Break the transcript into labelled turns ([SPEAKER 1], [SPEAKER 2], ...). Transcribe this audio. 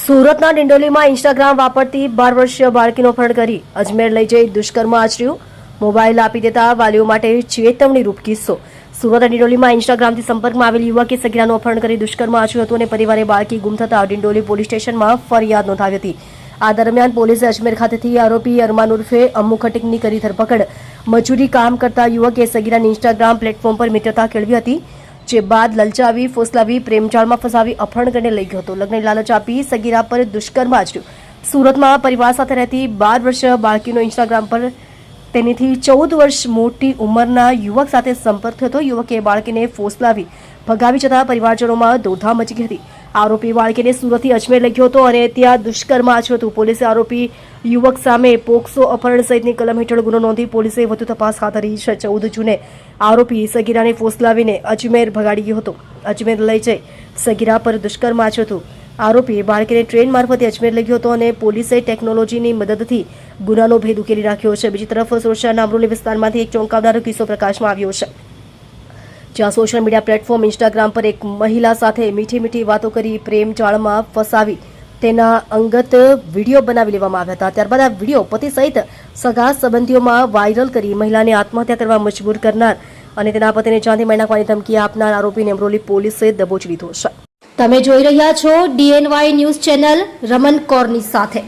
[SPEAKER 1] સુરતના ડિંડોલીમાં ઇન્સ્ટાગ્રામ વાપરતી 12 વર્ષીય બાળકીનું અપહરણ કરી અજમેર લઈ જઈ દુષ્કર્મ આચર્યું. મોબાઈલ આપી દેતા વાલીઓ માટે ચેતવણીરૂપ કિસ્સો. સુરત ડિંડોલીમાં ઇન્સ્ટાગ્રામથી સંપર્કમાં આવેલી યુવકે સગીરાનું અપહરણ કરી દુષ્કર્મ આચર્યું હતું અને પરિવારે બાળકી ગુમ થતા ડિંડોલી પોલીસ સ્ટેશનમાં ફરિયાદ નોંધાવી હતી. આ દરમિયાન પોલીસે અજમેર ખાતેથી આરોપી અરમાન ઉર્ફે અમ્મુ ખટીકની કરી ધરપકડ. મજૂરી કામ કરતા યુવકે સગીરાની ઇન્સ્ટાગ્રામ પ્લેટફોર્મ પર મિત્રતા કેળવી હતી, જે બાદ લલચાવી, ફોસલાવી, પ્રેમજાળમાં ફસાવી અપહરણ કરીને લઈ ગયો હતો. લગ્નની લાલચ આપી સગીરા પર દુષ્કર્મ આચર્યું. સુરતમાં પરિવાર સાથે રહેતી 12 વર્ષીય બાળકીનો ઇન્સ્ટાગ્રામ પર તેનીથી 14 વર્ષ મોટી ઉંમરના યુવક સાથે સંપર્ક થયો હતો. યુવકે બાળકીને ફોસલાવી ભગાવી જતા પરિવારજનોમાં દોડધામ મચી ગઈ હતી. આરોપી બાળકીને સુરતથી અજમેર લઈ ગયો હતો અને ત્યાં દુષ્કર્મ આચર્યું હતું. પોલીસે આરોપી યુવક સામે પોક્સો અપહરણ સહિતની કલમ હેઠળ ગુનો નોંધી પોલીસે વધુ તપાસ હાથ ધરી છે. 14 જૂને આરોપી સગીરાને ફોસલાવીને અજમેર ભગાડી ગયો હતો. અજમેર લઈ જઈ સગીરા પર દુષ્કર્મ આચર્યું હતું. આરોપી બાળકીને ટ્રેન મારફતે અજમેર લઈ ગયો હતો અને પોલીસે ટેકનોલોજીની મદદથી ગુનાનો ભેદ ઉકેલી રાખ્યો છે. બીજી તરફ સુરતના અમરોલી વિસ્તારમાંથી એક ચોંકાવનારો કિસ્સો પ્રકાશમાં આવ્યો છે, જ્યાં સોશિયલ મીડિયા પ્લેટફોર્મ ઇન્સ્ટાગ્રામ પર એક મહિલા સાથે મીઠી મીઠી વાતો કરી પ્રેમ જાળમાં ફસાવી તેના અંગત વિડીયો બનાવી લેવામાં આવ્યા હતા. ત્યારબાદ આ વિડીયો પતિ સહિત સગા સંબંધીઓમાં વાયરલ કરી મહિલાને આત્મહત્યા કરવા મજબૂર કરનાર અને તેના પતિને જાનથી મારી નાખવાની ધમકી આપનાર આરોપીને અમરોલી પોલીસે દબોચી લીધો છે. તમે જોઈ રહ્યા છો DNY ન્યૂઝ ચેનલ રમન કૌરની સાથે.